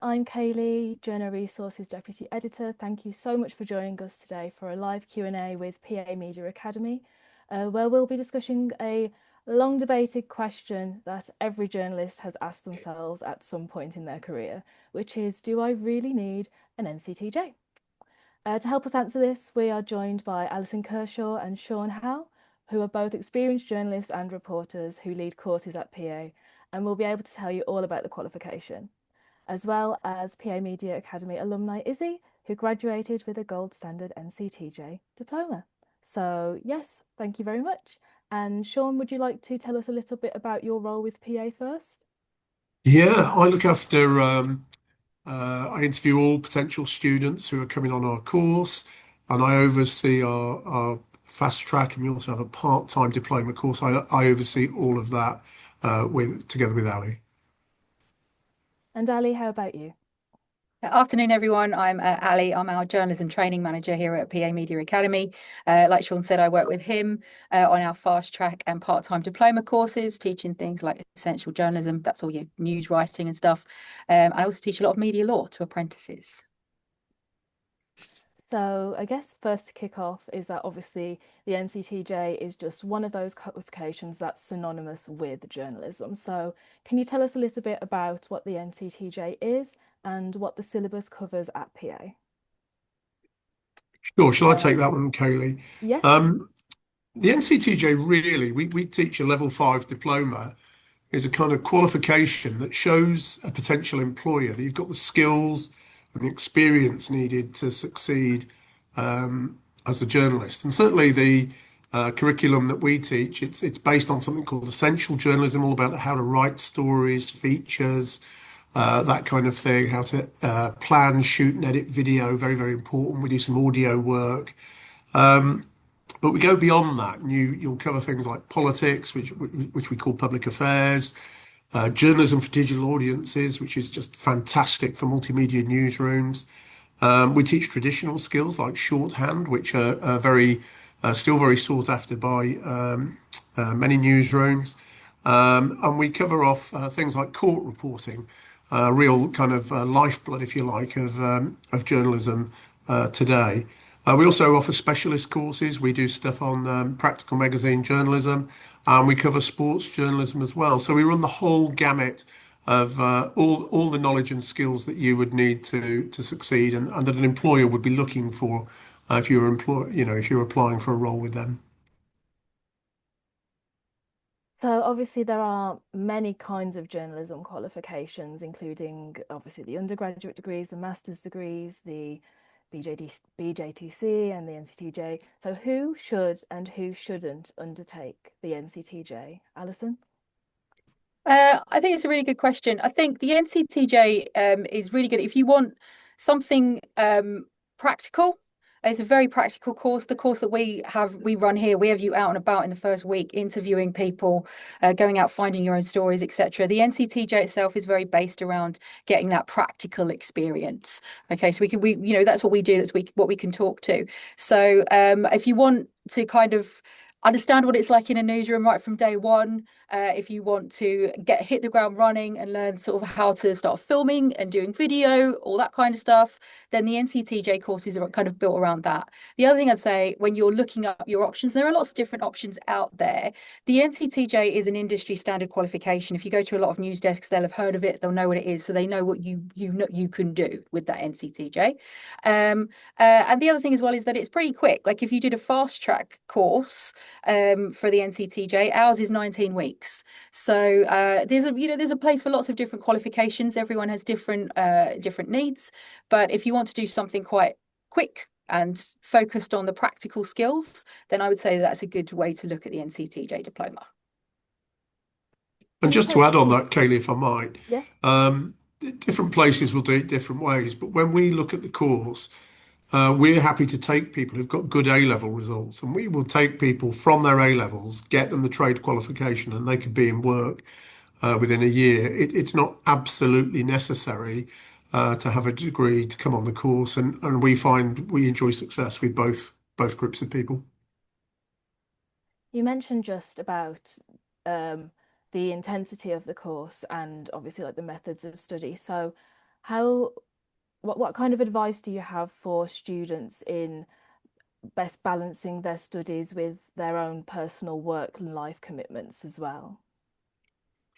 I'm Kaylee, Journo Resources Deputy Editor. Thank you so much for joining us today for a live Q&A with PA Media Academy, where we'll be discussing a long debated question that every journalist has asked themselves at some point in their career, which is, do I really need an NCTJ? To help us answer this, we are joined by Alison Kershaw and Sean Howe, who are both experienced journalists and reporters who lead courses at PA, and will be able to tell you all about the qualification, as well as PA Media Academy alumni Izzy, who graduated with a gold standard NCTJ diploma. So yes, thank you very much. And Sean, would you like to tell us a little bit about your role with PA first? Yeah, I look after, I interview all potential students who are coming on our course, and I oversee our fast track, and we also have a part-time diploma course. I oversee all of that together with Ali. And Ali, how about you? Afternoon, everyone. I'm Ali. I'm our journalism training manager here at PA Media Academy. Like Sean said, I work with him on our fast track and part-time diploma courses, teaching things like essential journalism. That's all your news writing and stuff. I also teach a lot of media law to apprentices. So I guess first to kick off is that obviously the NCTJ is just one of those qualifications that's synonymous with journalism. So can you tell us a little bit about what the NCTJ is and what the syllabus covers at PA? Sure, shall I take that one, Kaylee? Yes. Um, the NCTJ really, we teach a level five diploma is a kind of qualification that shows a potential employer that you've got the skills and the experience needed to succeed as a journalist. And certainly the curriculum that we teach, it's based on something called essential journalism, all about how to write stories, features, that kind of thing, how to plan, shoot, and edit video, very, very important. We do some audio work. But we go beyond that, and you'll cover things like politics, which we call public affairs, journalism for digital audiences, which is just fantastic for multimedia newsrooms. We teach traditional skills like shorthand, which are very still very sought after by many newsrooms. And we cover off things like court reporting, real kind of lifeblood, if you like, of journalism today. We also offer specialist courses. We do stuff on practical magazine journalism, and we cover sports journalism as well. So we run the whole gamut of all the knowledge and skills that you would need to succeed, and that an employer would be looking for if you were if you're applying for a role with them. So obviously there are many kinds of journalism qualifications, including obviously the undergraduate degrees, the master's degrees, the BJTC and the NCTJ. So who should and who shouldn't undertake the NCTJ? Alison? I think it's a really good question. I think the NCTJ is really good if you want something practical. It's a very practical course. The course that we run here, we have you out and about in the first week, interviewing people, going out finding your own stories, etc. The NCTJ itself is very based around getting that practical experience. Okay, so that's what we do. What we can talk to. So if you want to kind of understand what it's like in a newsroom right from day one. If you want to hit the ground running and learn sort of how to start filming and doing video, all that kind of stuff, then the NCTJ courses are kind of built around that. The other thing I'd say when you're looking up your options, there are lots of different options out there. The NCTJ is an industry standard qualification. If you go to a lot of news desks, they'll have heard of it, they'll know what it is, so they know what you can do with that NCTJ. And the other thing as well is that it's pretty quick. Like if you did a fast track course for the NCTJ, ours is 19 weeks. So there's a place for lots of different qualifications. Everyone has different needs, but if you want to do something quite quick and focused on the practical skills, then I would say that's a good way to look at the NCTJ diploma. And just to add on that, Kaylee, if I might, Yes. different places will do it different ways. But when we look at the course, we're happy to take people who've got good A-level results, and we will take people from their A-levels, get them the trade qualification, and they could be in work within a year. It's not absolutely necessary to have a degree to come on the course, and we find we enjoy success with both groups of people. You mentioned just about the intensity of the course and obviously like the methods of study. So How what kind of advice do you have for students in best balancing their studies with their own personal work and life commitments as well?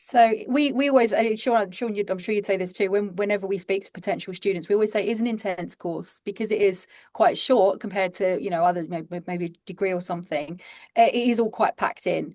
So we always, and Sean, I'm sure you'd say this too. Whenever we speak to potential students, we always say it's an intense course because it is quite short compared to other maybe a degree or something. It is all quite packed in.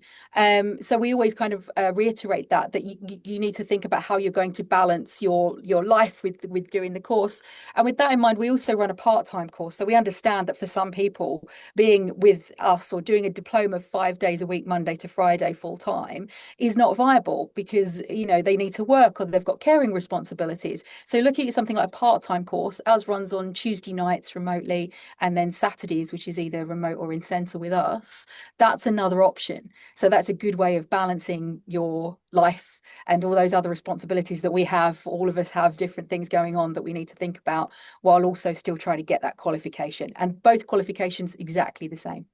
So we always kind of reiterate that you need to think about how you're going to balance your life with doing the course. And with that in mind, we also run a part-time course. So we understand that for some people, being with us or doing a diploma 5 days a week, Monday to Friday, full time, is not viable because they need to work or they've got caring responsibilities. So looking at something like a part-time course, ours runs on Tuesday nights remotely and then Saturdays, which is either remote or in centre with us. That's another option. So that's a good way of balancing your life and all those other responsibilities that we have. All of us have different things going on that we need to think about while also still trying to get that qualification. And both qualifications exactly the same.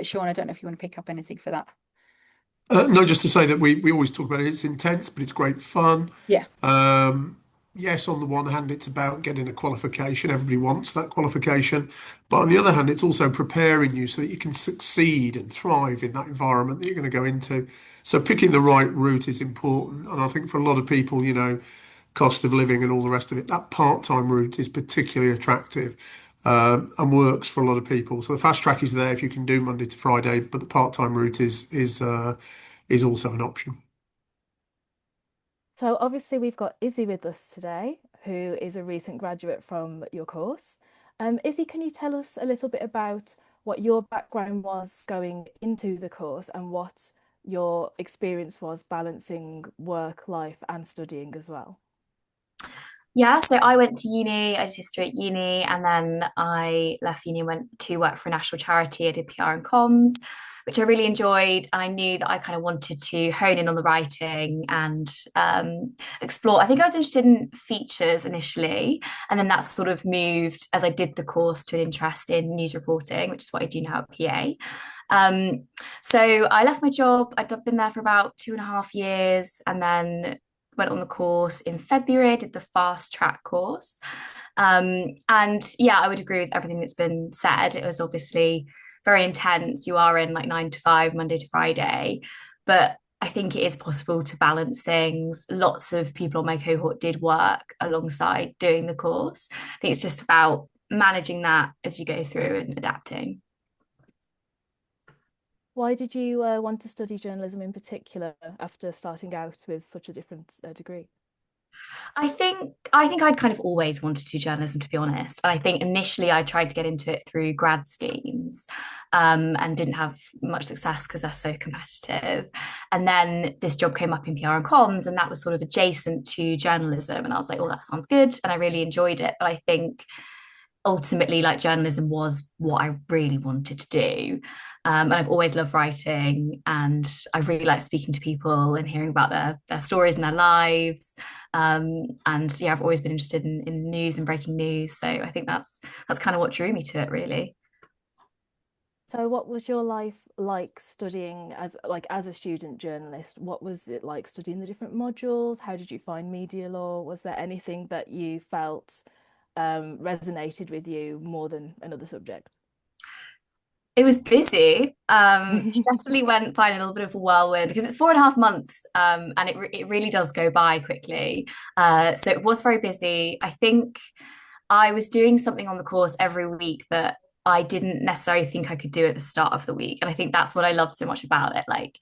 Sean, I don't know if you want to pick up anything for that. No, just to say that we always talk about it. It's intense, but it's great fun. Yeah. Yes, on the one hand, it's about getting a qualification. Everybody wants that qualification. But on the other hand, it's also preparing you so that you can succeed and thrive in that environment that you're going to go into. So picking the right route is important. And I think for a lot of people, cost of living and all the rest of it, that part-time route is particularly attractive, and works for a lot of people. So the fast track is there if you can do Monday to Friday, but the part-time route is also an option. So obviously we've got Izzy with us today, who is a recent graduate from your course. Izzy, can you tell us a little bit about what your background was going into the course and what your experience was balancing work, life, and studying as well? Yeah, so I went to uni, I did history at uni, and then I left uni and went to work for a national charity. I did PR and comms, which I really enjoyed. And I knew that I kind of wanted to hone in on the writing and explore. I think I was interested in features initially, and then that sort of moved as I did the course to an interest in news reporting, which is what I do now at PA. So I left my job. I'd been there for about 2.5 years, and then went on the course in February, did the fast track course. And yeah, I would agree with everything that's been said. It was obviously very intense. You are in like 9 to 5, Monday to Friday, but I think it is possible to balance things. Lots of people on my cohort did work alongside doing the course. I think it's just about managing that as you go through and adapting. Why did you want to study journalism in particular after starting out with such a different degree? I think I'd kind of always wanted to do journalism, to be honest. And I think initially I tried to get into it through grad schemes, and didn't have much success because they're so competitive. And then this job came up in PR and comms, and that was sort of adjacent to journalism. And I was like, oh, that sounds good. And I really enjoyed it. But I think ultimately, like, journalism was what I really wanted to do. And I've always loved writing, and I really like speaking to people and hearing about their stories and their lives. And yeah, I've always been interested in news and breaking news. So I think that's kind of what drew me to it, really. So what was your life like studying as a student journalist? What was it like studying the different modules? How did you find media law? Was there anything that you felt resonated with you more than another subject? It was busy. It definitely went by in a little bit of a whirlwind because it's 4.5 months, and it really does go by quickly. So it was very busy. I think I was doing something on the course every week that I didn't necessarily think I could do at the start of the week. And I think that's what I love so much about it. Like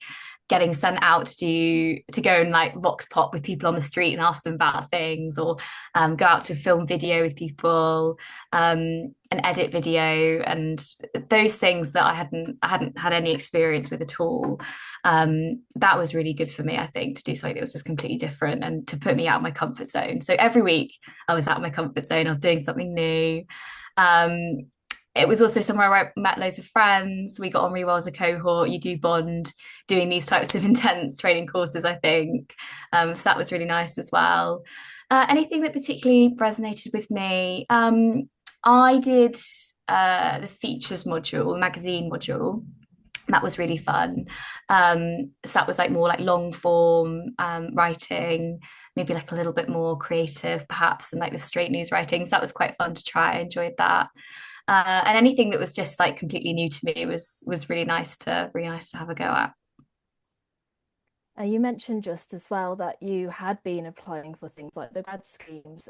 getting sent out to go and like vox pop with people on the street and ask them about things, or go out to film video with people, and edit video, and those things that I hadn't had any experience with at all. That was really good for me, I think, to do something that was just completely different and to put me out of my comfort zone. So every week I was out of my comfort zone. I was doing something new. Um, it was also somewhere where I met loads of friends. We got on really well as a cohort. You do bond doing these types of intense training courses, I think. So that was really nice as well. Anything that particularly resonated with me? I did the features module, magazine module. That was really fun. So that was like more like long form writing. maybe like a little bit more creative perhaps than like the straight news writing. So that was quite fun to try. I enjoyed that. And anything that was just like completely new to me was really nice to have a go at. You mentioned just as well that you had been applying for things like the grad schemes.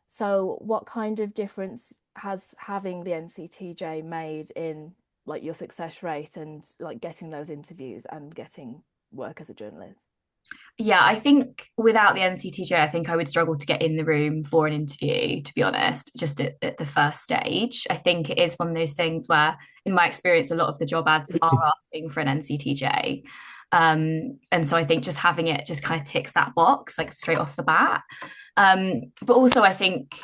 So what kind of difference has having the NCTJ made in like your success rate and like getting those interviews and getting work as a journalist? Yeah, I think without the NCTJ, I think I would struggle to get in the room for an interview, to be honest, just at the first stage. I think it is one of those things where, in my experience, a lot of the job ads are asking for an NCTJ. And so I think just having it just kind of ticks that box, like straight off the bat. But also, I think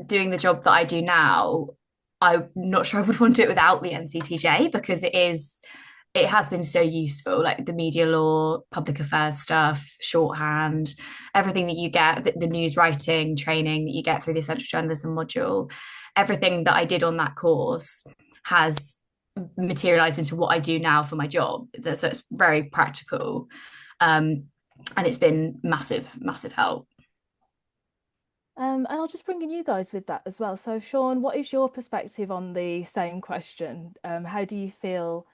doing the job that I do now, I'm not sure I would want to do it without the NCTJ because it has been so useful, like the media law, public affairs stuff, shorthand, everything that you get, the news writing training that you get through the essential journalism module, everything that I did on that course has materialized into what I do now for my job. So it's very practical. And it's been massive help. And I'll just bring in you guys with that as well. So, Sean, what is your perspective on the same question? How do you feel?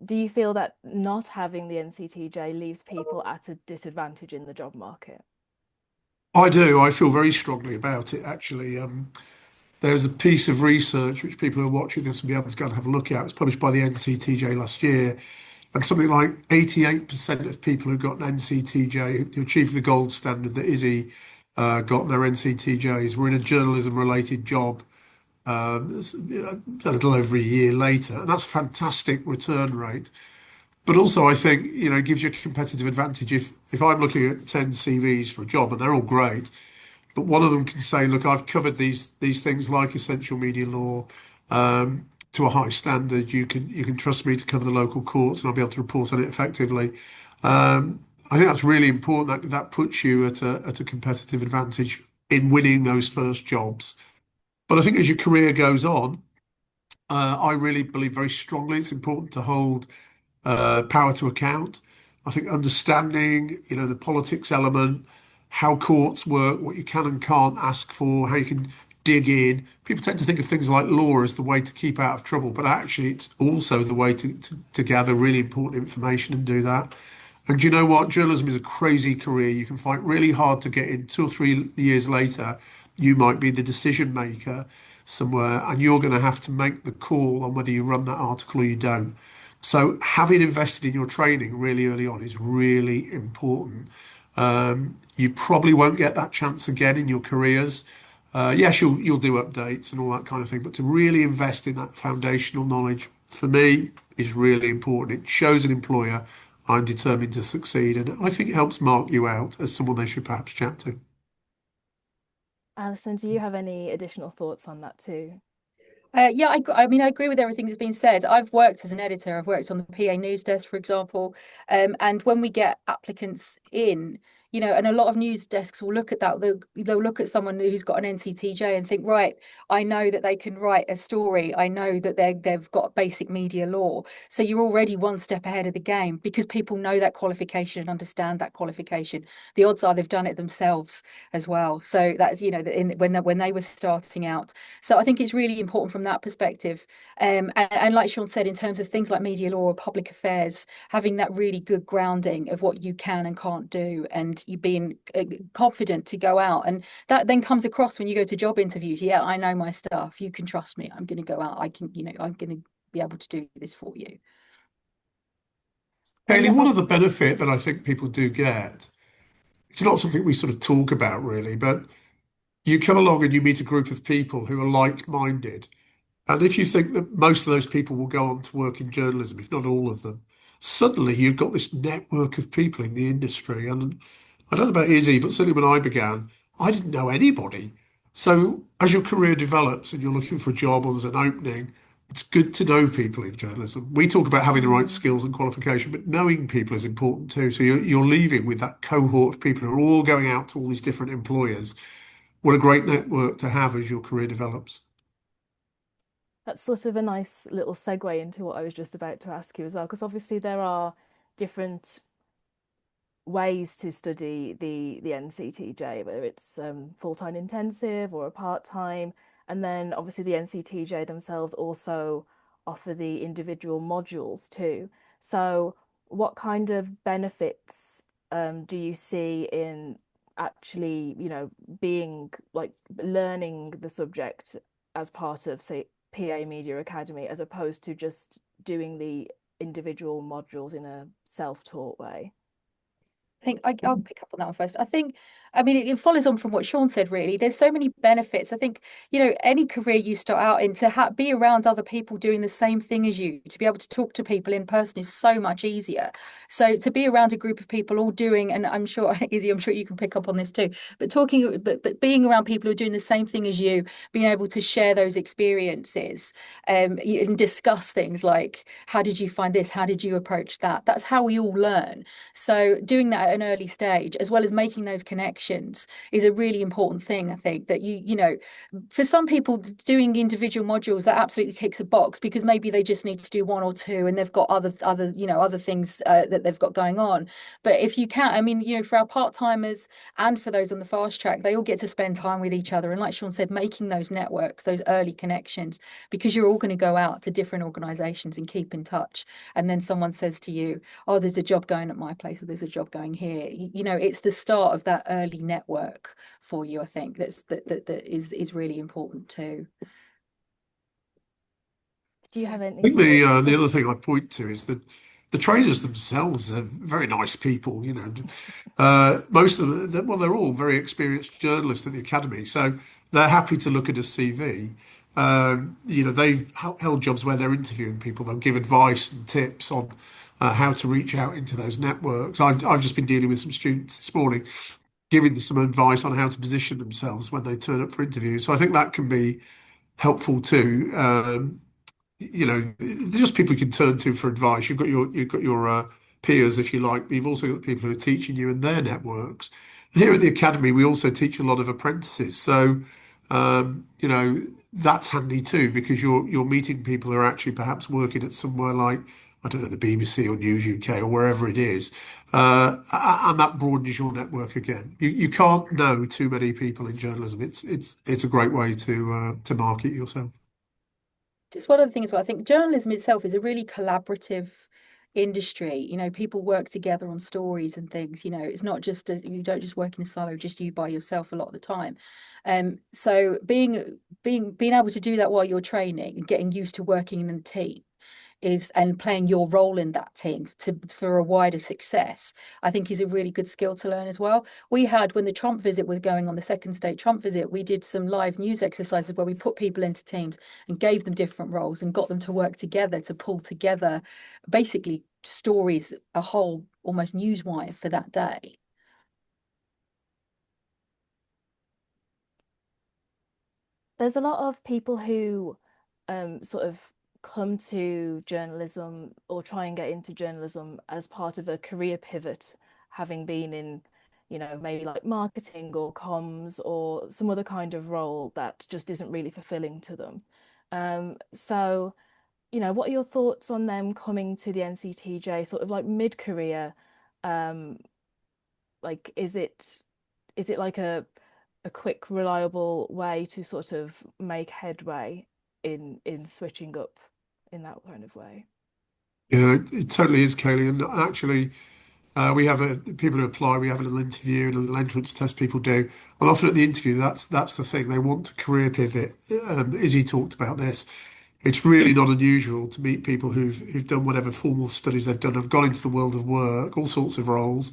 Do you feel that not having the NCTJ leaves people at a disadvantage in the job market? I do. I feel very strongly about it, actually. There's a piece of research which people who are watching this will be able to go and have a look at. It was published by the NCTJ last year. And something like 88% of people who got an NCTJ, who achieved the gold standard that Izzy got their NCTJs, were in a journalism related job a little over a year later. And that's a fantastic return rate. But also, I think, it gives you a competitive advantage if I'm looking at 10 CVs for a job and they're all great, but one of them can say, look, I've covered these things like essential media law to a high standard. You can trust me to cover the local courts and I'll be able to report on it effectively. I think that's really important. That puts you at a competitive advantage in winning those first jobs. But I think as your career goes on, I really believe very strongly it's important to hold power to account. I think understanding, the politics element, how courts work, what you can and can't ask for, how you can dig in. People tend to think of things like law as the way to keep out of trouble, but actually it's also the way to gather really important information and do that. And do you know what? Journalism is a crazy career. You can fight really hard to get in. 2 or 3 years later, you might be the decision maker somewhere, and you're going to have to make the call on whether you run that article or you don't. So having invested in your training really early on is really important. You probably won't get that chance again in your careers. Yes, you'll do updates and all that kind of thing, but to really invest in that foundational knowledge for me is really important. It shows an employer I'm determined to succeed, and I think it helps mark you out as someone they should perhaps chat to. Alison, do you have any additional thoughts on that too? Yeah, I mean, I agree with everything that's been said. I've worked as an editor. I've worked on the PA news desk, for example. And when we get applicants in, and a lot of news desks will look at that. They'll look at someone who's got an NCTJ and think, right, I know that they can write a story. I know that they've got basic media law. So you're already one step ahead of the game because people know that qualification and understand that qualification. The odds are they've done it themselves as well. So that's, when they were starting out. So I think it's really important from that perspective. And like Sean said, in terms of things like media law or public affairs, having that really good grounding of what you can and can't do, and you being confident to go out. And that then comes across when you go to job interviews. Yeah, I know my stuff. You can trust me. I'm going to go out. I'm going to be able to do this for you. Haley, Any one other? of the benefit that I think people do get, it's not something we sort of talk about really, but you come along and you meet a group of people who are like-minded. And if you think that most of those people will go on to work in journalism, if not all of them, suddenly you've got this network of people in the industry. And I don't know about Izzy, but certainly when I began, I didn't know anybody. So as your career develops and you're looking for a job or there's an opening, it's good to know people in journalism. We talk about having the right skills and qualification, but knowing people is important too. So you're leaving with that cohort of people who are all going out to all these different employers. What a great network to have as your career develops. That's sort of a nice little segue into what I was just about to ask you as well, because obviously there are different ways to study the NCTJ, whether it's full-time intensive or a part-time. And then obviously the NCTJ themselves also offer the individual modules too. So what kind of benefits do you see in actually, being like learning the subject as part of, say, PA Media Academy, as opposed to just doing the individual modules in a self-taught way? I think I'll pick up on that one first. I mean, it follows on from what Sean said, really. There's so many benefits. I think, any career you start out in, to be around other people doing the same thing as you, to be able to talk to people in person is so much easier. So to be around a group of people all doing, and I'm sure, Izzy, I'm sure you can pick up on this too, but being around people who are doing the same thing as you, being able to share those experiences, and discuss things like, how did you find this? How did you approach that? That's how we all learn. So doing that at an early stage, as well as making those connections, is a really important thing. I think that for some people, doing individual modules, that absolutely ticks a box, because maybe they just need to do one or two, and they've got other things that they've got going on. But if you can, I mean, for our part-timers and for those on the fast track, they all get to spend time with each other, and like Sean said, making those networks, those early connections, because you're all going to go out to different organizations and keep in touch. And then someone says to you, oh, there's a job going at my place, or there's a job going here. It's the start of that early network for you. I think that is really important too. Do you have I any think thoughts? the other thing I point to is that the trainers themselves are very nice people. Most of them, well, they're all very experienced journalists at the academy, so they're happy to look at a CV. They've held jobs where they're interviewing people. They'll give advice and tips on how to reach out into those networks. I've just been dealing with some students this morning, giving them some advice on how to position themselves when they turn up for interviews. So I think that can be helpful too. They're just people you can turn to for advice. You've got your peers, if you like, but you've also got people who are teaching you in their networks. And here at the academy, we also teach a lot of apprentices. So, that's handy too, because you're meeting people who are actually perhaps working at somewhere like, I don't know, the BBC or News UK or wherever it is. And that broadens your network again. You can't know too many people in journalism. It's a great way to market yourself. Just one of the things, I think journalism itself is a really collaborative industry. People work together on stories and things. It's not just you don't just work in a silo, just you by yourself a lot of the time. So being able to do that while you're training and getting used to working in a team and playing your role in that team for a wider success, I think is a really good skill to learn as well. We had, when the Trump visit was going on, the second state Trump visit, we did some live news exercises where we put people into teams and gave them different roles and got them to work together to pull together basically stories, a whole almost newswire for that day. There's a lot of people who sort of come to journalism or try and get into journalism as part of a career pivot, having been in, maybe like marketing or comms or some other kind of role that just isn't really fulfilling to them. So, what are your thoughts on them coming to the NCTJ sort of like mid-career? Um, like, is it like a quick, reliable way to sort of make headway in switching up in that kind of way? Yeah, it totally is, Kaylee. And actually, we have people who apply. We have a little interview and a little entrance test people do. And often at the interview, that's the thing. They want to career pivot. Izzy talked about this. It's really not unusual to meet people who've done whatever formal studies they've done, have gone into the world of work, all sorts of roles,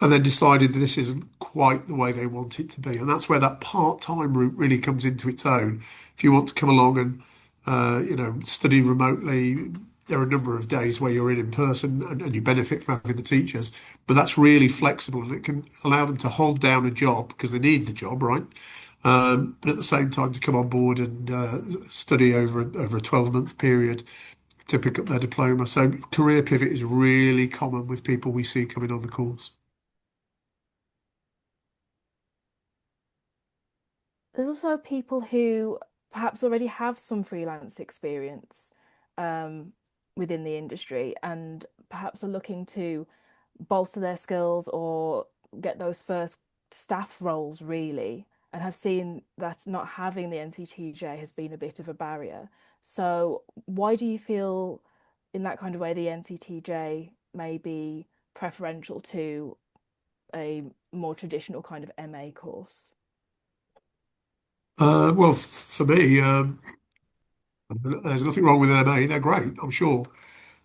and then decided that this isn't quite the way they want it to be. And that's where that part-time route really comes into its own. If you want to come along and study remotely, there are a number of days where you're in person and you benefit from having the teachers, but that's really flexible and it can allow them to hold down a job because they need the job, right? But at the same time to come on board and study over a 12-month period to pick up their diploma. So career pivot is really common with people we see coming on the course. There's also people who perhaps already have some freelance experience um, within the industry and perhaps are looking to bolster their skills or get those first staff roles really, and have seen that not having the NCTJ has been a bit of a barrier. So why do you feel in that kind of way the NCTJ may be preferential to a more traditional kind of MA course? Well, for me, there's nothing wrong with an MA. They're great, I'm sure.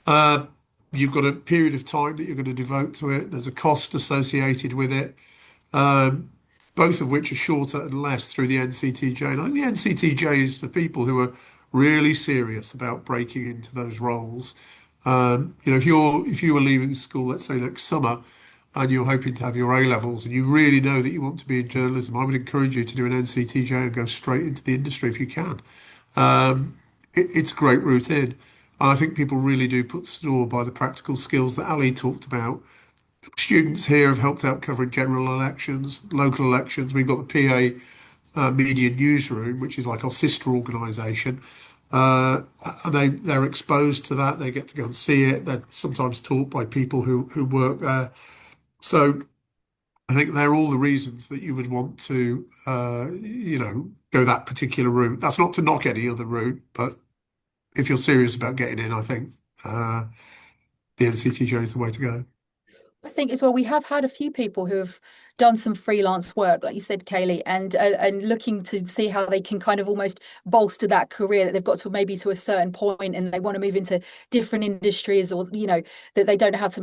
Uh, you've got a period of time that you're going to devote to it. There's a cost associated with it, um, both of which are shorter and less through the NCTJ. And I think the NCTJ is for people who are really serious about breaking into those roles. If you were leaving school, let's say next summer, and you're hoping to have your A levels, and you really know that you want to be in journalism, I would encourage you to do an NCTJ and go straight into the industry if you can. It's a great route in. And I think people really do put store by the practical skills that Ali talked about. Students here have helped out covering general elections, local elections. We've got the PA Media Newsroom, which is like our sister organisation. And they're exposed to that. They get to go and see it. They're sometimes taught by people who work there. So I think they're all the reasons that you would want to, go that particular route. That's not to knock any other route, but if you're serious about getting in, I think the NCTJ is the way to go. I think as well, we have had a few people who have done some freelance work, like you said, Kaylee, and looking to see how they can kind of almost bolster that career that they've got to maybe to a certain point, and they want to move into different industries, or that they don't know how to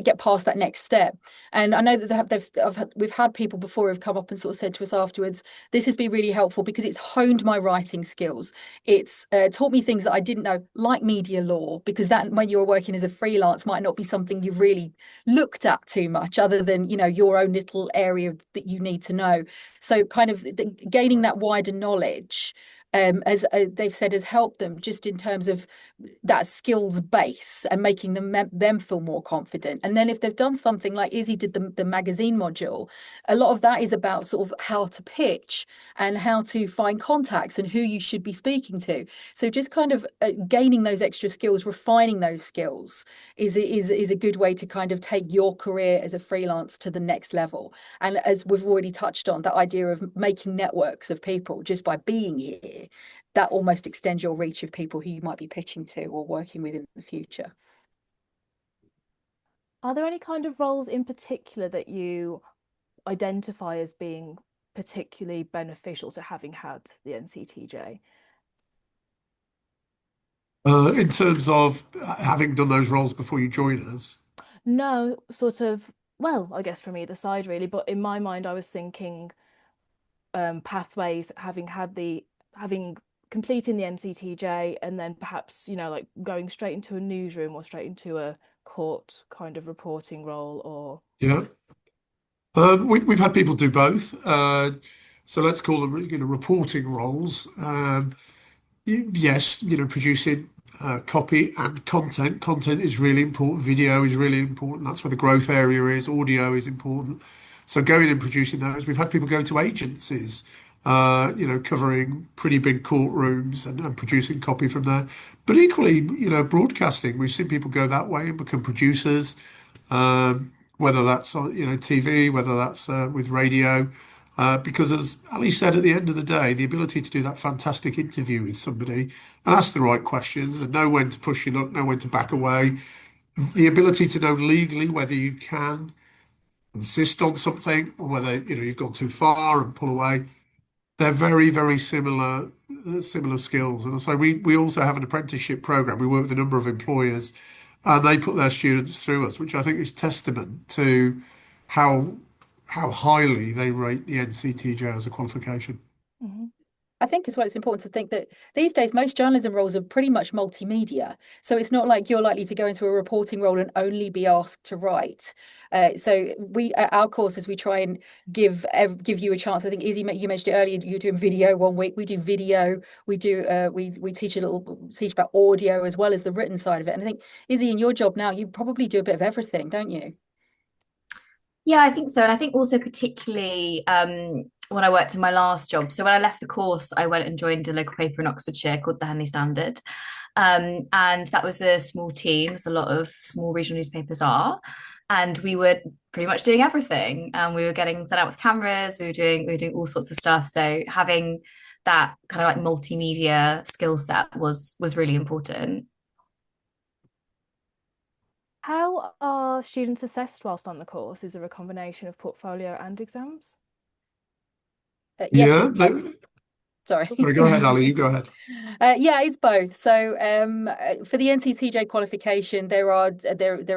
get past that next step. And I know that we've had people before who've come up and sort of said to us afterwards, this has been really helpful because it's honed my writing skills. It's taught me things that I didn't know, like media law, because that when you're working as a freelance might not be something you've really looked at too much, other than your own little area that you need to know. So kind of gaining that wider knowledge, as they've said, has helped them just in terms of that skills base and making them feel more confident. And then if they've done something like Izzy did the magazine module, a lot of that is about sort of how to pitch and how to find contacts and who you should be speaking to. So just kind of gaining those extra skills, refining those skills is a good way to kind of take your career as a freelance to the next level. And as we've already touched on, that idea of making networks of people just by being here, that almost extends your reach of people who you might be pitching to or working with in the future. Are there any kind of roles in particular that you identify as being particularly beneficial to having had the NCTJ? In terms of having done those roles before you join us, No, sort of, well, I guess from either side really, but in my mind I was thinking pathways, having completing the NCTJ and then perhaps, like going straight into a newsroom or straight into a court kind of reporting role or yeah. We've had people do both. So let's call them, reporting roles. Yes, producing copy and content. Content is really important. Video is really important. That's where the growth area is. Audio is important. So going and producing those. We've had people go to agencies, covering pretty big courtrooms and producing copy from there. But equally, broadcasting. We've seen people go that way and become producers, whether that's on, TV, whether that's with radio. Because as Ali said, at the end of the day, the ability to do that fantastic interview with somebody and ask the right questions and know when to push your luck, know when to back away, the ability to know legally whether you can insist on something or whether you've gone too far and pull away. They're very, very similar skills. And so we also have an apprenticeship program. We work with a number of employers, and they put their students through us, which I think is testament to how highly they rate the NCTJ as a qualification. mm-hmm. I think as well, it's important to think that these days most journalism roles are pretty much multimedia. So it's not like you're likely to go into a reporting role and only be asked to write. So we at our courses we try and give you a chance. I think Izzy, you mentioned it earlier. You're doing video one week. We do video. We do we teach about audio as well as the written side of it. And I think Izzy, in your job now, you probably do a bit of everything, don't you? Yeah, I think so. And I think also particularly when I worked in my last job. So when I left the course, I went and joined a local paper in Oxfordshire called the Henley Standard. And that was a small team, as a lot of small regional newspapers are. and we were pretty much doing everything. We were getting set out with cameras, we were doing all sorts of stuff. So having that kind of like multimedia skill set was really important. How are students assessed whilst on the course? Is there a combination of portfolio and exams? Yes. Yeah, Sorry. sorry, go ahead, Ali, you go ahead. Yeah, it's both. So for the NCTJ qualification, there are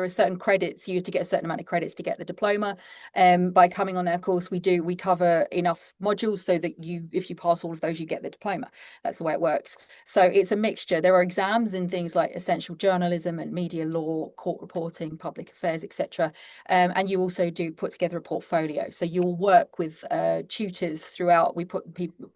certain credits. You have to get a certain amount of credits to get the diploma. By coming on our course, we cover enough modules so that if you pass all of those, you get the diploma. That's the way it works. So it's a mixture. There are exams in things like essential journalism and media law, court reporting, public affairs, etc. And you also do put together a portfolio. So you'll work with tutors throughout. We put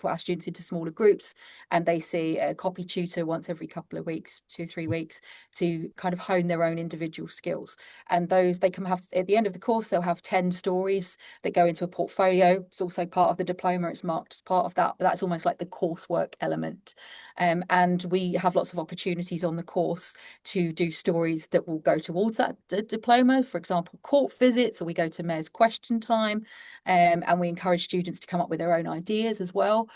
our students into smaller groups, and they see a copy tutor once every couple of weeks, 2 3 weeks, to kind of hone their own individual skills. And those they can have at the end of the course, they'll have 10 stories that go into a portfolio. It's also part of the diploma, it's marked as part of that, but that's almost like the coursework element. And we have lots of opportunities on the course to do stories that will go towards that diploma. For example, court visits, or we go to Mayor's Question Time, and we encourage students to come up with their own ideas as well.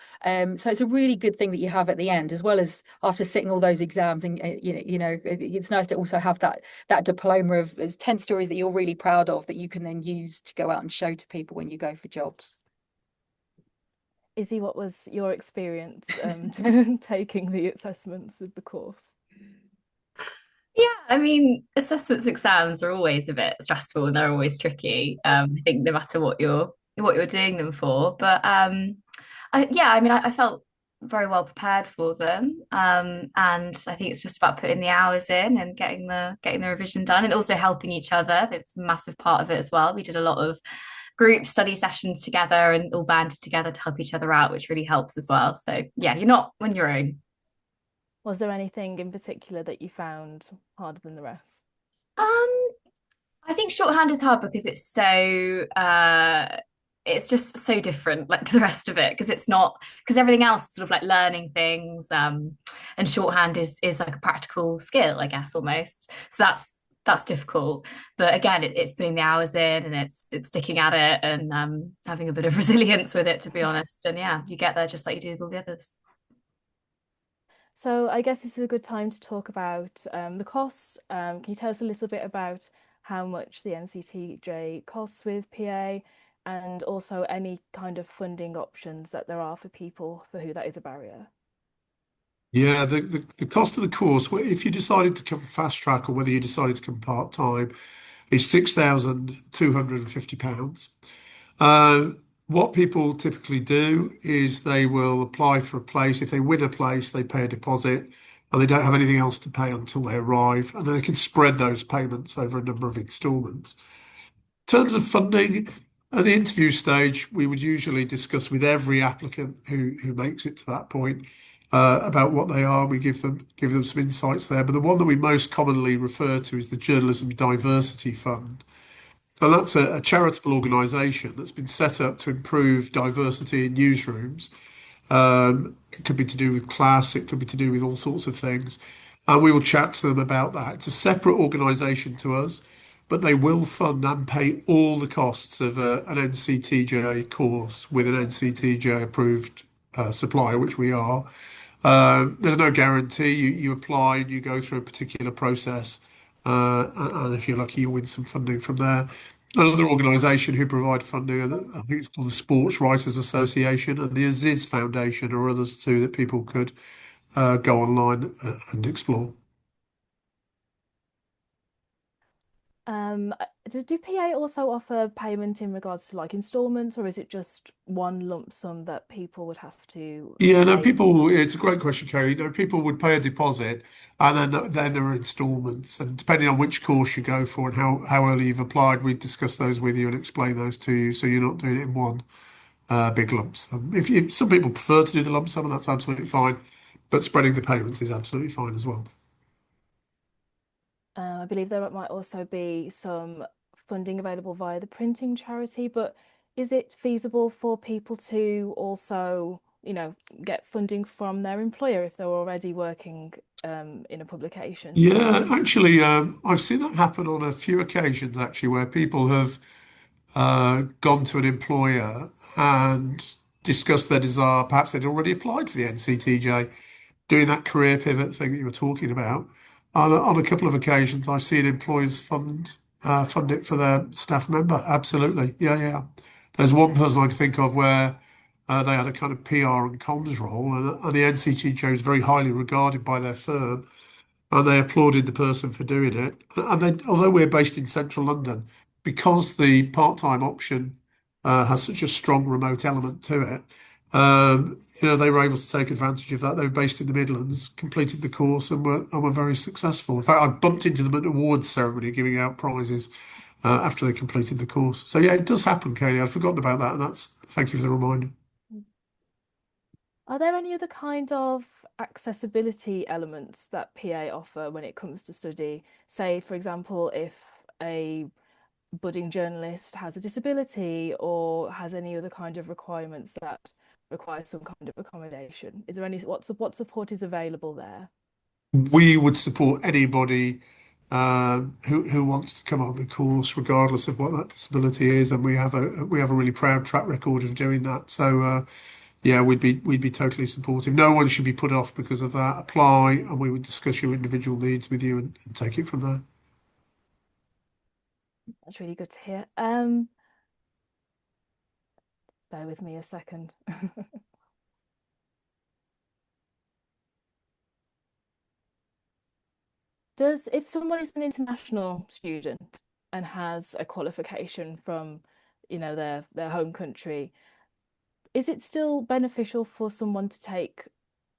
So it's a really good thing that you have at the end, as well as after sitting all those exams. And it's nice to also have that diploma of 10 stories that you're really proud of that you can then use to go out and show to people when you go for jobs. Izzy, what was your experience taking the assessments with the course? Yeah, I mean, assessments exams are always a bit stressful and they're always tricky. I think no matter what you're doing them for. But I mean, I felt very well prepared for them. And I think it's just about putting the hours in and getting the revision done, and also helping each other. It's a massive part of it as well. We did a lot of group study sessions together and all banded together to help each other out, which really helps as well. So yeah, you're not on your own. Was there anything in particular that you found harder than the rest? Um, I think shorthand is hard because it's just so different like to the rest of it, because it's not, because everything else is sort of like learning things, and shorthand is like a practical skill, I guess, almost. So that's difficult. But again, it's putting the hours in, and it's sticking at it, and having a bit of resilience with it, to be honest. And yeah, you get there just like you do with all the others. So I guess this is a good time to talk about the costs. Can you tell us a little bit about how much the NCTJ costs with PA, and also any kind of funding options that there are for people for who that is a barrier? Yeah, the cost of the course, if you decided to come fast track or whether you decided to come part time, is £6,250. Uh, what people typically do is they will apply for a place. If they win a place, they pay a deposit and they don't have anything else to pay until they arrive. And then they can spread those payments over a number of installments. In terms of funding, at the interview stage, we would usually discuss with every applicant who makes it to that point about what they are. We give them some insights there. But the one that we most commonly refer to is the Journalism Diversity Fund. And that's a charitable organisation that's been set up to improve diversity in newsrooms. It could be to do with class, it could be to do with all sorts of things. And we will chat to them about that. It's a separate organisation to us, but they will fund and pay all the costs of an NCTJ course with an NCTJ approved supplier, which we are. There's no guarantee. You apply and you go through a particular process, and if you're lucky, you win some funding from there. Another organisation who provide funding, I think it's called the Sports Writers Association, and the Aziz Foundation, or others too, that people could go online and explore. Um, do PA also offer payment in regards to like installments, or is it just one lump sum that people would have to Yeah, no, pay? it's a great question, Kerry. No, people would pay a deposit and then there are installments. And depending on which course you go for and how early you've applied, we discuss those with you and explain those to you so you're not doing it in one big lump sum. If some people prefer to do the lump sum, and that's absolutely fine, but spreading the payments is absolutely fine as well. I believe there might also be some funding available via the printing charity, but is it feasible for people to also get funding from their employer if they're already working in a publication. Yeah, actually, I've seen that happen on a few occasions, actually, where people have gone to an employer and discussed their desire. Perhaps they'd already applied for the NCTJ, doing that career pivot thing that you were talking about. On a couple of occasions, I've seen employers fund it for their staff member. Absolutely, yeah, yeah. There's one person I can think of where they had a kind of PR and comms role, and the NCTJ was very highly regarded by their firm, and they applauded the person for doing it. And then, although we're based in central London, because the part-time option has such a strong remote element to it, they were able to take advantage of that. They were based in the Midlands, completed the course, and were very successful. In fact, I bumped into them at an awards ceremony giving out prizes after they completed the course. So yeah, it does happen, Kaylee. I'd forgotten about that, and thank you for the reminder. Are there any other kind of accessibility elements that PA offer when it comes to study? Say, for example, if a budding journalist has a disability or has any other kind of requirements that require some kind of accommodation. Is there what support is available there? We would support anybody who wants to come on the course, regardless of what that disability is, and we have a really proud track record of doing that. So yeah, we'd be totally supportive. No one should be put off because of that. Apply, and we would discuss your individual needs with you and take it from there. That's really good to hear. Bear with me a second. If someone is an international student and has a qualification from, their home country, is it still beneficial for someone to take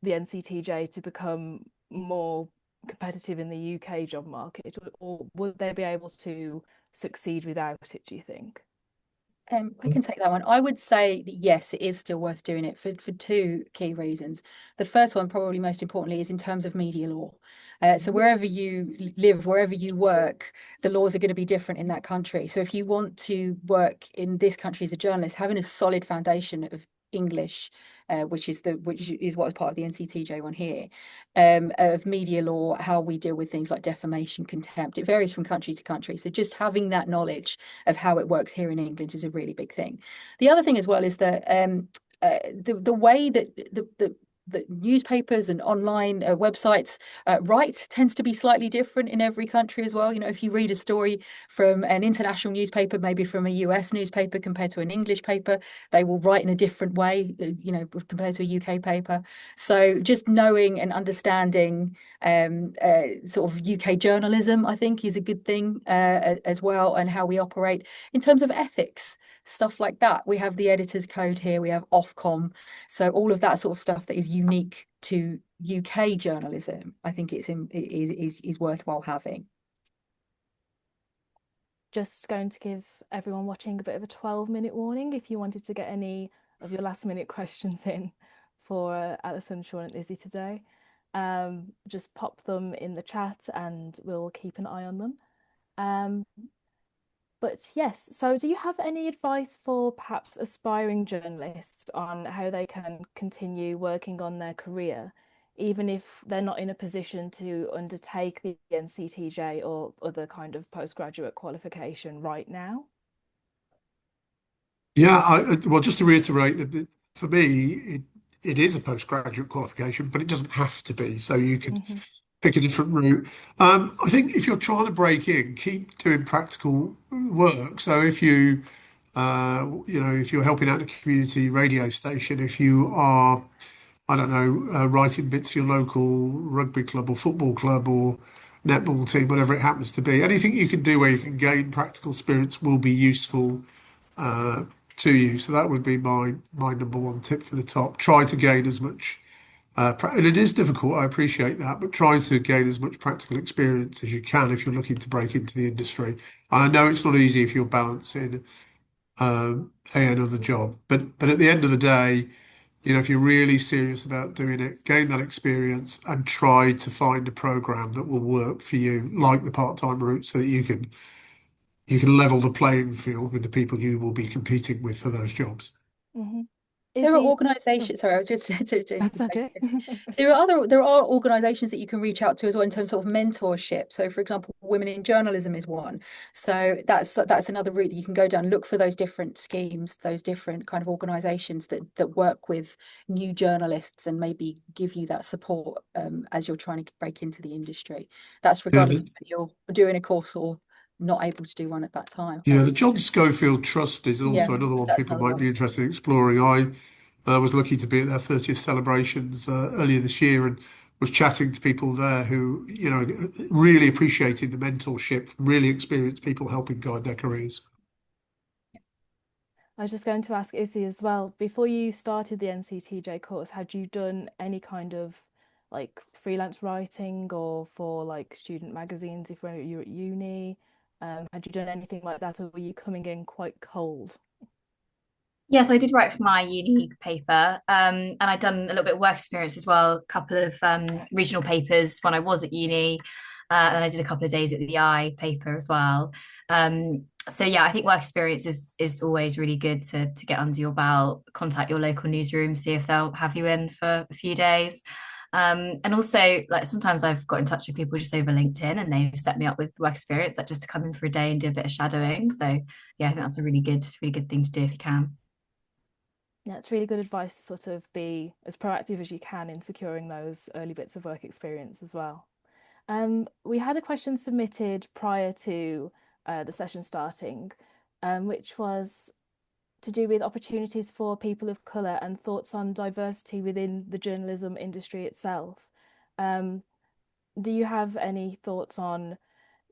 the NCTJ to become more competitive in the UK job market, or would they be able to succeed without it, do you think? I can take that one. I would say that yes, it is still worth doing it for two key reasons. The first one, probably most importantly, is in terms of media law. So wherever you live, wherever you work, the laws are going to be different in that country. So if you want to work in this country as a journalist, having a solid foundation of English, which is what is part of the NCTJ one here, of media law, how we deal with things like defamation, contempt. It varies from country to country. So just having that knowledge of how it works here in England is a really big thing. The other thing as well is that the way that the newspapers and online websites write tends to be slightly different in every country as well. If you read a story from an international newspaper, maybe from a US newspaper compared to an English paper, they will write in a different way, compared to a UK paper. So just knowing and understanding sort of UK journalism, I think, is a good thing as well, and how we operate in terms of ethics, stuff like that. We have the editor's code here, we have Ofcom, so all of that sort of stuff that is unique to UK journalism, I think is worthwhile having. Just going to give everyone watching a bit of a 12-minute warning if you wanted to get any of your last-minute questions in for Alison, Sean, and Izzy today. Just pop them in the chat and we'll keep an eye on them. But yes, so do you have any advice for perhaps aspiring journalists on how they can continue working on their career, even if they're not in a position to undertake the NCTJ or other kind of postgraduate qualification right now? Yeah, well, just to reiterate that for me, it is a postgraduate qualification, but it doesn't have to be. So you can pick a different route. I think if you're trying to break in, keep doing practical work. So if you're helping out a community radio station, if you are, I don't know, writing bits for your local rugby club or football club or netball team, whatever it happens to be, anything you can do where you can gain practical experience will be useful to you. So that would be my number one tip for the top. Try to gain as much. And it is difficult, I appreciate that, but try to gain as much practical experience as you can if you're looking to break into the industry. And I know it's not easy if you're balancing another job, but at the end of the day, if you're really serious about doing it, gain that experience and try to find a program that will work for you, like the part-time route, so that you can level the playing field with the people you will be competing with for those jobs. There are Izzy, oh, organisations. Sorry, I was just that's okay. there are organisations that you can reach out to as well in terms of mentorship. So, for example, Women in Journalism is one. So that's another route that you can go down. Look for those different schemes, those different kind of organisations that work with new journalists and maybe give you that support as you're trying to break into the industry. That's Yeah, regardless of whether you're doing a course or not able to do one at that time. yeah, the John Schofield Trust is Yeah, also another one that's people another might one. be interested in exploring. I was lucky to be at their 30th celebrations earlier this year and was chatting to people there who, really appreciated the mentorship from really experienced people helping guide their careers. I was just going to ask Izzy as well, before you started the NCTJ course, had you done any kind of like freelance writing or for like student magazines if you were at uni? Had you done anything like that, or were you coming in quite cold? Yes, I did write for my uni paper, and I'd done a little bit of work experience as well, a couple of regional papers when I was at uni, and I did a couple of days at the I paper as well. So yeah, I think work experience is always really good to get under your belt. Contact your local newsroom, see if they'll have you in for a few days. And also, like sometimes I've got in touch with people just over LinkedIn, and they've set me up with work experience, like just to come in for a day and do a bit of shadowing. So yeah, I think that's a really good thing to do if you can. Yeah, it's really good advice to sort of be as proactive as you can in securing those early bits of work experience as well. We had a question submitted prior to the session starting, which was to do with opportunities for people of colour and thoughts on diversity within the journalism industry itself. Um, do you have any thoughts on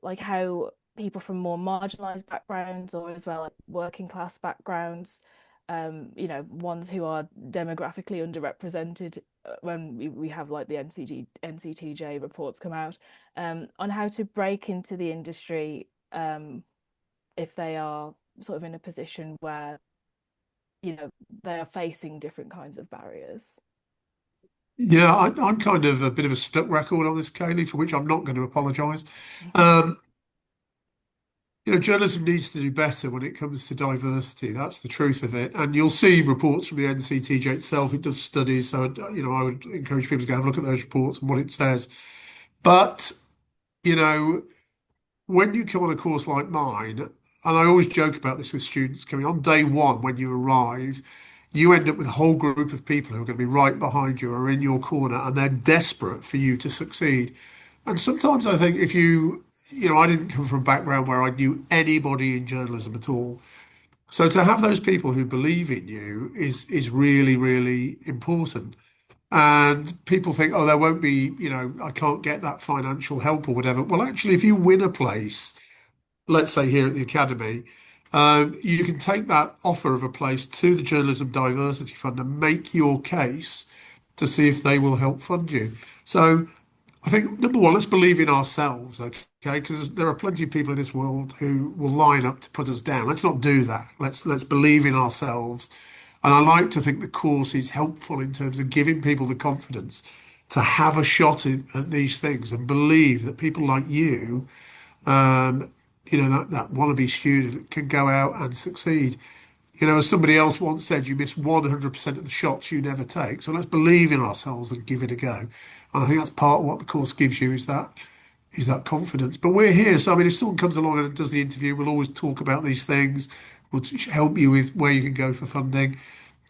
like how people from more marginalized backgrounds or as well like working class backgrounds, ones who are demographically underrepresented when we have like the NCTJ reports come out, on how to break into the industry if they are sort of in a position where, they are facing different kinds of barriers. Yeah, I'm kind of a bit of a stuck record on this, Kaylee, for which I'm not going to apologise. Um, journalism needs to do better when it comes to diversity. That's the truth of it. And you'll see reports from the NCTJ itself. It does studies. So, I would encourage people to go have a look at those reports and what it says. But, you know, when you come on a course like mine, and I always joke about this with students coming on day one when you arrive, you end up with a whole group of people who are going to be right behind you or in your corner, and they're desperate for you to succeed. And sometimes I think if I didn't come from a background where I knew anybody in journalism at all. So to have those people who believe in you is really, really important. And people think, oh, there won't be, I can't get that financial help or whatever. Well, actually, if you win a place, let's say here at the Academy, you can take that offer of a place to the Journalism Diversity Fund and make your case to see if they will help fund you. So I think number one, let's believe in ourselves, okay? Because there are plenty of people in this world who will line up to put us down. Let's not do that. Let's believe in ourselves. And I like to think the course is helpful in terms of giving people the confidence to have a shot at these things and believe that people like you, um, that wannabe student can go out and succeed. As somebody else once said, you miss 100% of the shots you never take. So let's believe in ourselves and give it a go. And I think that's part of what the course gives you is that confidence. But we're here. So I mean, if someone comes along and does the interview, we'll always talk about these things. We'll help you with where you can go for funding.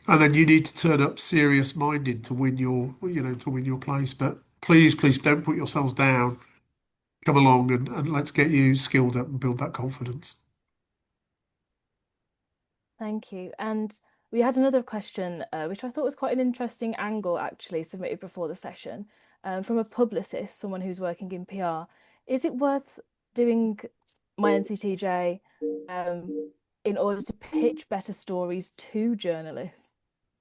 And then you need to turn up serious minded to win your place. But please, please don't put yourselves down. Come along and let's get you skilled up and build that confidence. Thank you. And we had another question, which I thought was quite an interesting angle actually submitted before the session, from a publicist, someone who's working in PR. Is it worth doing my NCTJ in order to pitch better stories to journalists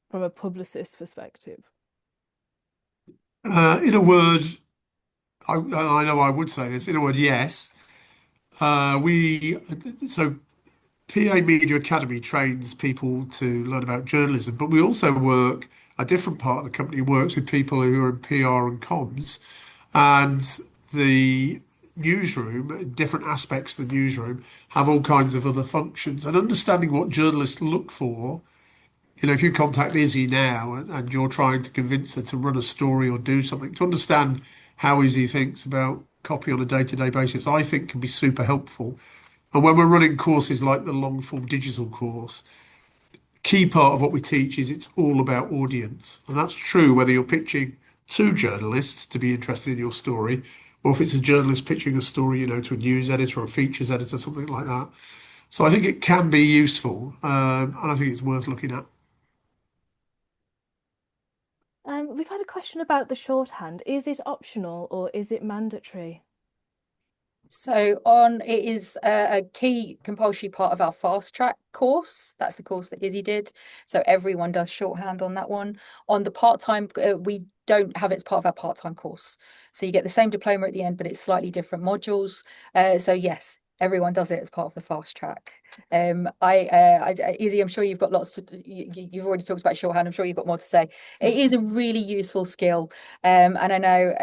from a publicist perspective? In a word, I know I would say this. In a word, yes. So PA Media Academy trains people to learn about journalism, but we also work, a different part of the company works with people who are in PR and comms, and the newsroom, different aspects of the newsroom, have all kinds of other functions. And understanding what journalists look for if you contact Izzy now and you're trying to convince her to run a story or do something, to understand how Izzy thinks about copy on a day-to-day basis, I think can be super helpful. And when we're running courses like the long form digital course, key part of what we teach is it's all about audience. And that's true whether you're pitching to journalists to be interested in your story, or if it's a journalist pitching a story, to a news editor or a features editor, something like that. So I think it can be useful, and I think it's worth looking at. We've had a question about the shorthand. Is it optional or is it mandatory? So it is a key compulsory part of our fast track course. That's the course that Izzy did. So everyone does shorthand on that one. On the part-time, we don't have it as part of our part-time course. So you get the same diploma at the end, but it's slightly different modules. So yes, everyone does it as part of the fast track. Izzy, I'm sure you've got lots to. You've already talked about shorthand. I'm sure you've got more to say. It is a really useful skill, and I know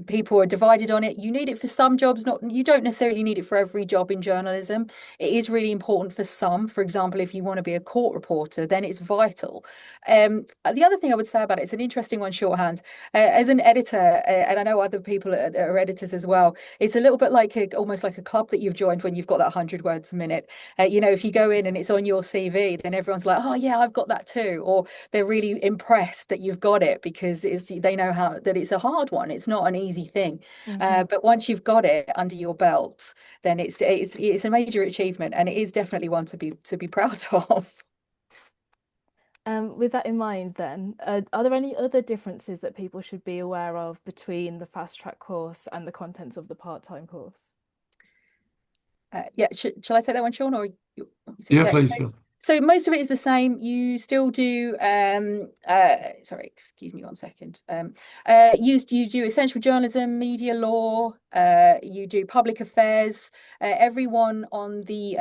people are divided on it. You need it for some jobs, you don't necessarily need it for every job in journalism. It is really important for some. For example, if you want to be a court reporter, then it's vital. The other thing I would say about it, it's an interesting one, shorthand. As an editor, and I know other people are editors as well, it's a little bit like almost like a club that you've joined when you've got that 100 words a minute. If you go in and it's on your CV, then everyone's like, oh yeah, I've got that too. Or they're really impressed that you've got it because they know that it's a hard one. It's not an easy thing. But once you've got it under your belt, then it's a major achievement, and it is definitely one to be proud of. With that in mind, then, are there any other differences that people should be aware of between the fast track course and the contents of the part-time course? Yeah, shall I take that one, Sean, or Yeah, please. Yeah. So most of it is the same. You still do sorry, excuse me 1 second. You do essential journalism, media law, you do public affairs, everyone on the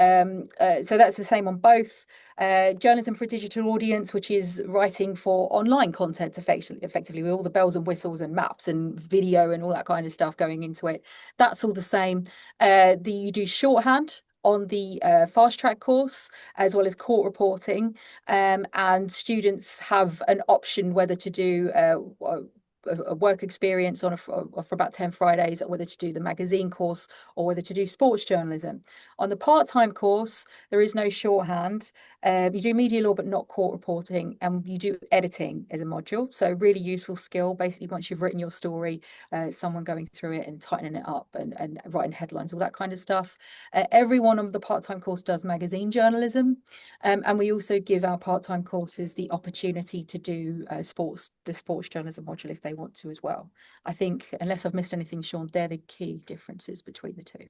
so that's the same on both. Journalism for a digital audience, which is writing for online content effectively with all the bells and whistles and maps and video and all that kind of stuff going into it. That's all the same. You do shorthand on the fast track course, as well as court reporting, and students have an option whether to do a work experience for about 10 Fridays, or whether to do the magazine course, or whether to do sports journalism. On the part-time course, there is no shorthand. You do media law, but not court reporting, and you do editing as a module. So really useful skill. Basically, once you've written your story, someone going through it and tightening it up and writing headlines, all that kind of stuff. Everyone on the part-time course does magazine journalism, and we also give our part-time courses the opportunity to do the sports journalism module if they want to as well. I think, unless I've missed anything, Sean, they're the key differences between the two.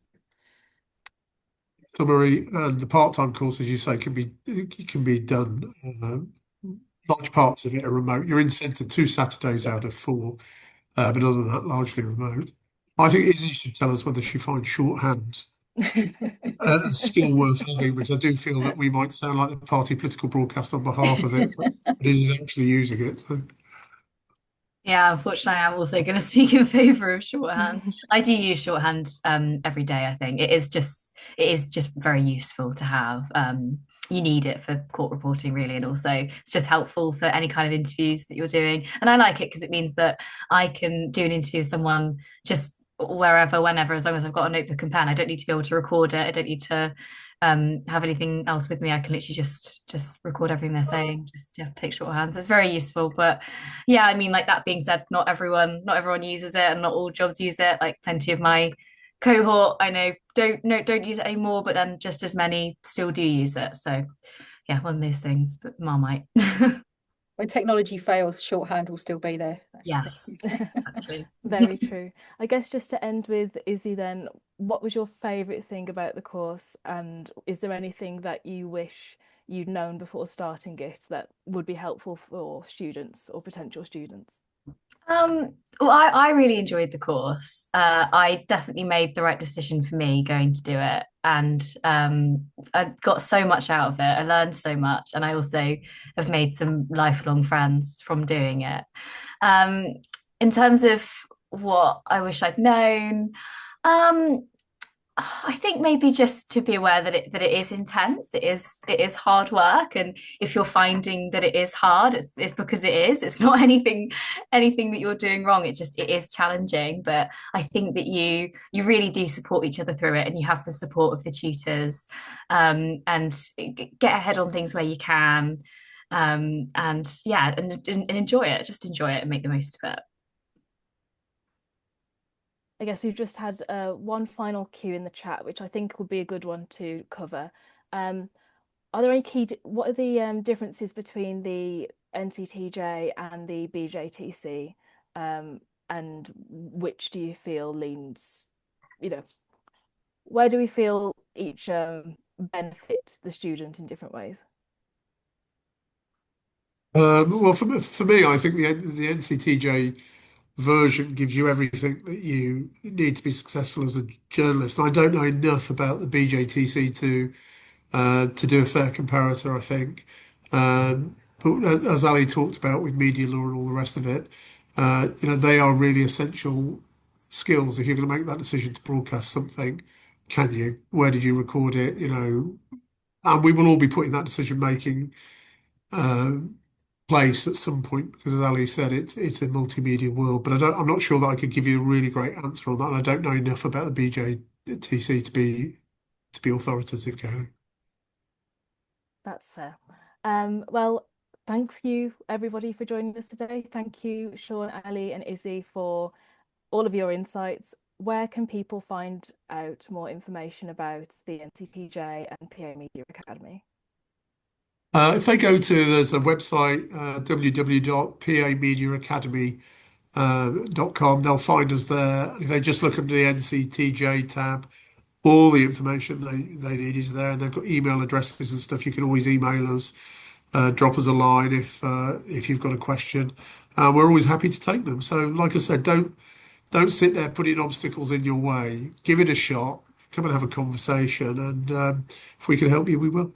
So Marie, the part-time course, as you say, can be done. Large parts of it are remote. You're in centre 2 Saturdays out of 4, but other than that, largely remote. I think Izzy should tell us whether she finds shorthand a skill worth having, because I do feel that we might sound like the party political broadcast on behalf of it, but Izzy's actually using it. So. Yeah, unfortunately, I'm also going to speak in favour of shorthand. I do use shorthand every day. I think it is just very useful to have. You need it for court reporting, really, and also it's just helpful for any kind of interviews that you're doing. And I like it because it means that I can do an interview with someone just wherever, whenever, as long as I've got a notebook and pen. I don't need to be able to record it. I don't need to have anything else with me. I can literally just record everything they're saying. Just take shorthand. So it's very useful. But yeah, I mean, like, that being said, not everyone uses it, and not all jobs use it. Like, plenty of my cohort I know don't use it anymore, but then just as many still do use it. So yeah, one of those things, but Marmite. When technology fails, shorthand will still be there. Yes, exactly. Very true. I guess just to end with Izzy then, what was your favourite thing about the course, and is there anything that you wish you'd known before starting it that would be helpful for students or potential students? Well, I really enjoyed the course. I definitely made the right decision for me going to do it, and I got so much out of it. I learned so much, and I also have made some lifelong friends from doing it. In terms of what I wish I'd known, I think maybe just to be aware that it is intense. It is hard work, and if you're finding that it is hard, it's because it is. It's not anything that you're doing wrong. It is challenging. But I think that you really do support each other through it, and you have the support of the tutors, and get ahead on things where you can, and yeah, and enjoy it. Just enjoy it and make the most of it. I guess we've just had one final cue in the chat, which I think would be a good one to cover. Are there any what are the differences between the NCTJ and the BJTC? And which do you feel leans, where do we feel each benefit the student in different ways? Well, for me, I think the NCTJ version gives you everything that you need to be successful as a journalist. And I don't know enough about the BJTC to do a fair comparator, I think. But as Ali talked about with media law and all the rest of it, they are really essential skills. If you're going to make that decision to broadcast something, can you? Where did you record it? And we will all be put in that decision making place at some point because, as Ali said, it's a multimedia world. But I'm not sure that I could give you a really great answer on that. And I don't know enough about the BJTC to be authoritative, Kaylee. That's fair. Well, thank you everybody for joining us today. Thank you, Sean, Ali, and Izzy for all of your insights. Where can people find out more information about the NCTJ and PA Media Academy? If they go to, there's a website, www.pamediaacademy.com, they'll find us there. If they just look under the NCTJ tab, all the information they need is there, and they've got email addresses and stuff. You can always email us, drop us a line if you've got a question. We're always happy to take them. So, like I said, don't sit there putting obstacles in your way. Give it a shot. Come and have a conversation, and if we can help you, we will.